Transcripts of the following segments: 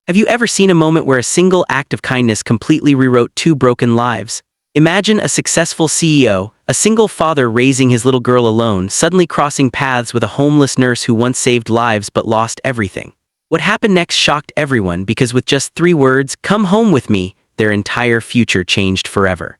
Have you ever seen a moment where a single act of kindness completely rewrote two broken lives? Imagine a successful CEO, a single father raising his little girl alone, suddenly crossing paths with a homeless nurse who once saved lives but lost everything. What happened next shocked everyone because with just 3 words, "Come home with me," their entire future changed forever.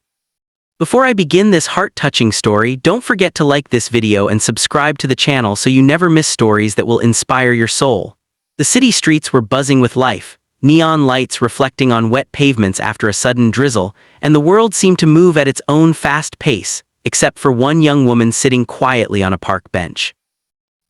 Before I begin this heart-touching story, don't forget to like this video and subscribe to the channel so you never miss stories that will inspire your soul. The city streets were buzzing with life, neon lights reflecting on wet pavements after a sudden drizzle, and the world seemed to move at its own fast pace, except for one young woman sitting quietly on a park bench.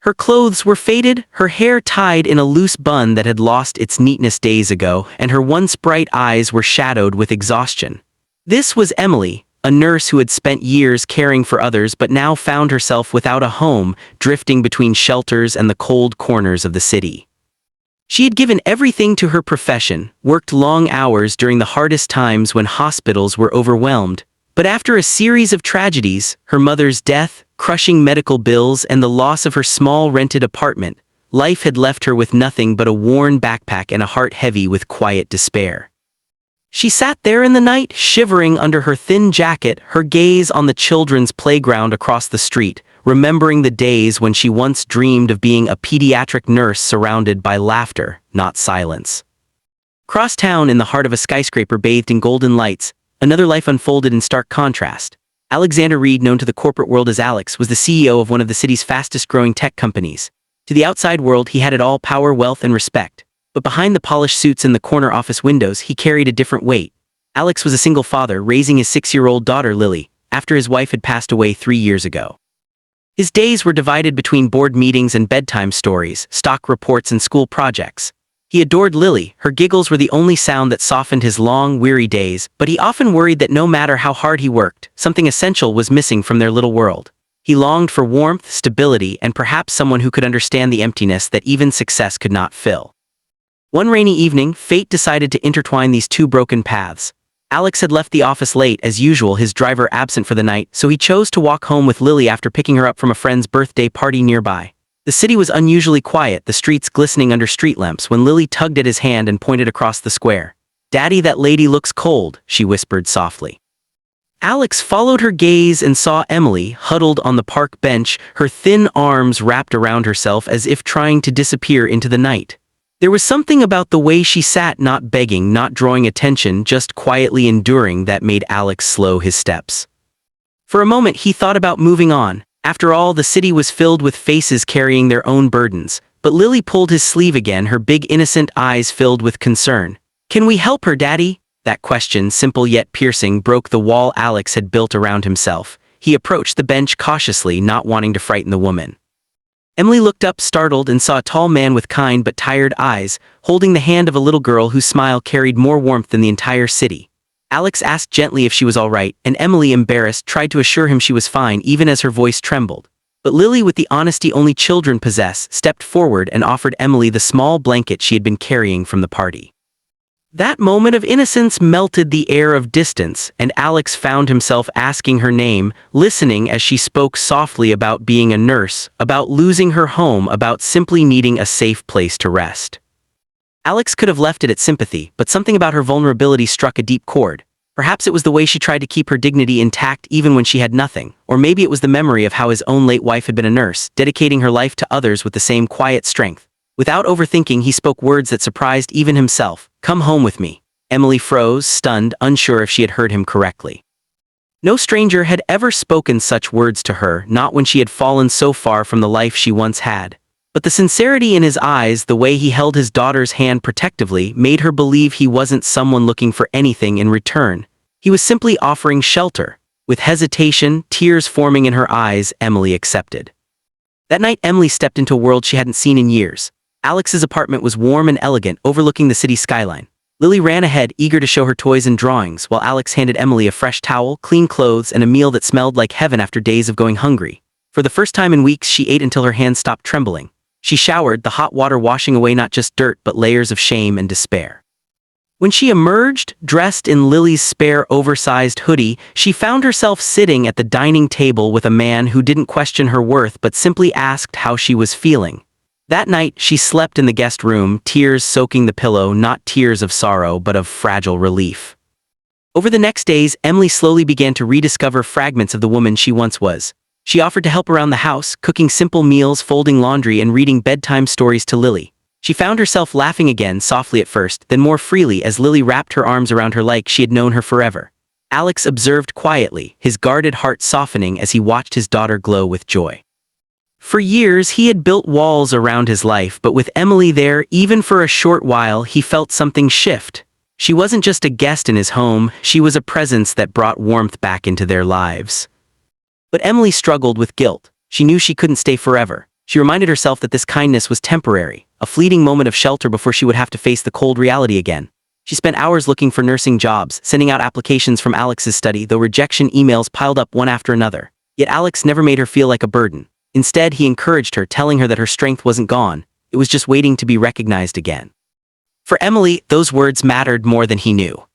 Her clothes were faded, her hair tied in a loose bun that had lost its neatness days ago, and her once bright eyes were shadowed with exhaustion. This was Emily, a nurse who had spent years caring for others but now found herself without a home, drifting between shelters and the cold corners of the city. She had given everything to her profession, worked long hours during the hardest times when hospitals were overwhelmed, but after a series of tragedies, her mother's death, crushing medical bills, and the loss of her small rented apartment, life had left her with nothing but a worn backpack and a heart heavy with quiet despair. She sat there in the night, shivering under her thin jacket, her gaze on the children's playground across the street, remembering the days when she once dreamed of being a pediatric nurse surrounded by laughter, not silence. Cross town, in the heart of a skyscraper bathed in golden lights, another life unfolded in stark contrast. Alexander Reed, known to the corporate world as Alex, was the CEO of one of the city's fastest-growing tech companies. To the outside world, he had it all: power, wealth, and respect. But behind the polished suits and the corner office windows, he carried a different weight. Alex was a single father, raising his 6-year-old daughter, Lily, after his wife had passed away 3 years ago. His days were divided between board meetings and bedtime stories, stock reports, and school projects. He adored Lily; her giggles were the only sound that softened his long, weary days, but he often worried that no matter how hard he worked, something essential was missing from their little world. He longed for warmth, stability, and perhaps someone who could understand the emptiness that even success could not fill. One rainy evening, fate decided to intertwine these two broken paths. Alex had left the office late, as usual, his driver absent for the night, so he chose to walk home with Lily after picking her up from a friend's birthday party nearby. The city was unusually quiet, the streets glistening under street lamps, when Lily tugged at his hand and pointed across the square. "Daddy, that lady looks cold," she whispered softly. Alex followed her gaze and saw Emily, huddled on the park bench, her thin arms wrapped around herself as if trying to disappear into the night. There was something about the way she sat, not begging, not drawing attention, just quietly enduring, that made Alex slow his steps. For a moment he thought about moving on. After all, the city was filled with faces carrying their own burdens. But Lily pulled his sleeve again, her big innocent eyes filled with concern. "Can we help her, Daddy?" That question, simple yet piercing, broke the wall Alex had built around himself. He approached the bench cautiously, not wanting to frighten the woman. Emily looked up, startled, and saw a tall man with kind but tired eyes, holding the hand of a little girl whose smile carried more warmth than the entire city. Alex asked gently if she was all right, and Emily, embarrassed, tried to assure him she was fine, even as her voice trembled. But Lily, with the honesty only children possess, stepped forward and offered Emily the small blanket she had been carrying from the party. That moment of innocence melted the air of distance, and Alex found himself asking her name, listening as she spoke softly about being a nurse, about losing her home, about simply needing a safe place to rest. Alex could have left it at sympathy, but something about her vulnerability struck a deep chord. Perhaps it was the way she tried to keep her dignity intact even when she had nothing, or maybe it was the memory of how his own late wife had been a nurse, dedicating her life to others with the same quiet strength. Without overthinking, he spoke words that surprised even himself. "Come home with me." Emily froze, stunned, unsure if she had heard him correctly. No stranger had ever spoken such words to her, not when she had fallen so far from the life she once had. But the sincerity in his eyes, the way he held his daughter's hand protectively, made her believe he wasn't someone looking for anything in return. He was simply offering shelter. With hesitation, tears forming in her eyes, Emily accepted. That night, Emily stepped into a world she hadn't seen in years. Alex's apartment was warm and elegant, overlooking the city skyline. Lily ran ahead, eager to show her toys and drawings, while Alex handed Emily a fresh towel, clean clothes, and a meal that smelled like heaven after days of going hungry. For the first time in weeks, she ate until her hands stopped trembling. She showered, the hot water washing away not just dirt but layers of shame and despair. When she emerged, dressed in Lily's spare, oversized hoodie, she found herself sitting at the dining table with a man who didn't question her worth but simply asked how she was feeling. That night, she slept in the guest room, tears soaking the pillow, not tears of sorrow but of fragile relief. Over the next days, Emily slowly began to rediscover fragments of the woman she once was. She offered to help around the house, cooking simple meals, folding laundry, and reading bedtime stories to Lily. She found herself laughing again, softly at first, then more freely as Lily wrapped her arms around her like she had known her forever. Alex observed quietly, his guarded heart softening as he watched his daughter glow with joy. For years, he had built walls around his life, but with Emily there, even for a short while, he felt something shift. She wasn't just a guest in his home, she was a presence that brought warmth back into their lives. But Emily struggled with guilt. She knew she couldn't stay forever. She reminded herself that this kindness was temporary, a fleeting moment of shelter before she would have to face the cold reality again. She spent hours looking for nursing jobs, sending out applications from Alex's study, though rejection emails piled up one after another. Yet Alex never made her feel like a burden. Instead, he encouraged her, telling her that her strength wasn't gone, it was just waiting to be recognized again. For Emily, those words mattered more than he knew.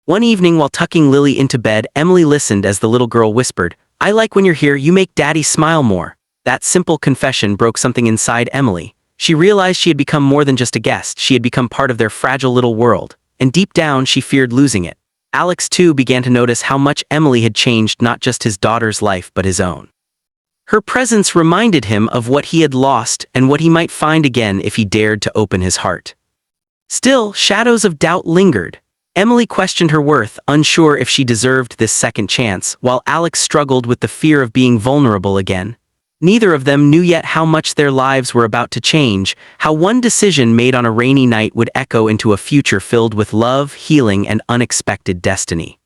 One evening while tucking Lily into bed, Emily listened as the little girl whispered, "I like when you're here, you make Daddy smile more." That simple confession broke something inside Emily. She realized she had become more than just a guest, she had become part of their fragile little world, and deep down she feared losing it. Alex too began to notice how much Emily had changed not just his daughter's life but his own. Her presence reminded him of what he had lost and what he might find again if he dared to open his heart. Still, shadows of doubt lingered. Emily questioned her worth, unsure if she deserved this second chance, while Alex struggled with the fear of being vulnerable again. Neither of them knew yet how much their lives were about to change, how one decision made on a rainy night would echo into a future filled with love, healing, and unexpected destiny.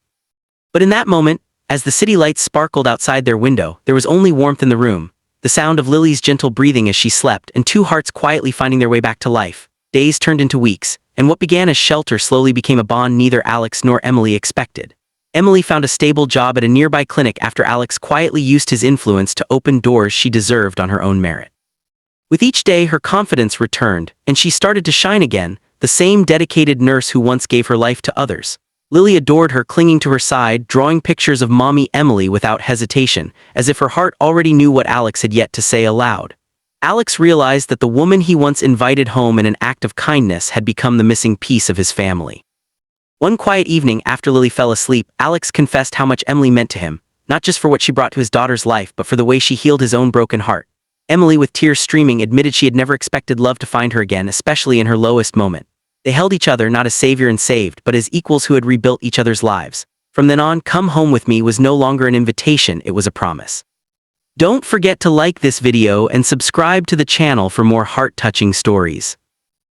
But in that moment, as the city lights sparkled outside their window, there was only warmth in the room, the sound of Lily's gentle breathing as she slept, and two hearts quietly finding their way back to life. Days turned into weeks, and what began as shelter slowly became a bond neither Alex nor Emily expected. Emily found a stable job at a nearby clinic after Alex quietly used his influence to open doors she deserved on her own merit. With each day, her confidence returned, and she started to shine again, the same dedicated nurse who once gave her life to others. Lily adored her, clinging to her side, drawing pictures of mommy Emily without hesitation, as if her heart already knew what Alex had yet to say aloud. Alex realized that the woman he once invited home in an act of kindness had become the missing piece of his family. One quiet evening after Lily fell asleep, Alex confessed how much Emily meant to him, not just for what she brought to his daughter's life but for the way she healed his own broken heart. Emily, with tears streaming, admitted she had never expected love to find her again, especially in her lowest moment. They held each other not as savior and saved, but as equals who had rebuilt each other's lives. From then on, "Come home with me" was no longer an invitation, it was a promise. Don't forget to like this video and subscribe to the channel for more heart-touching stories.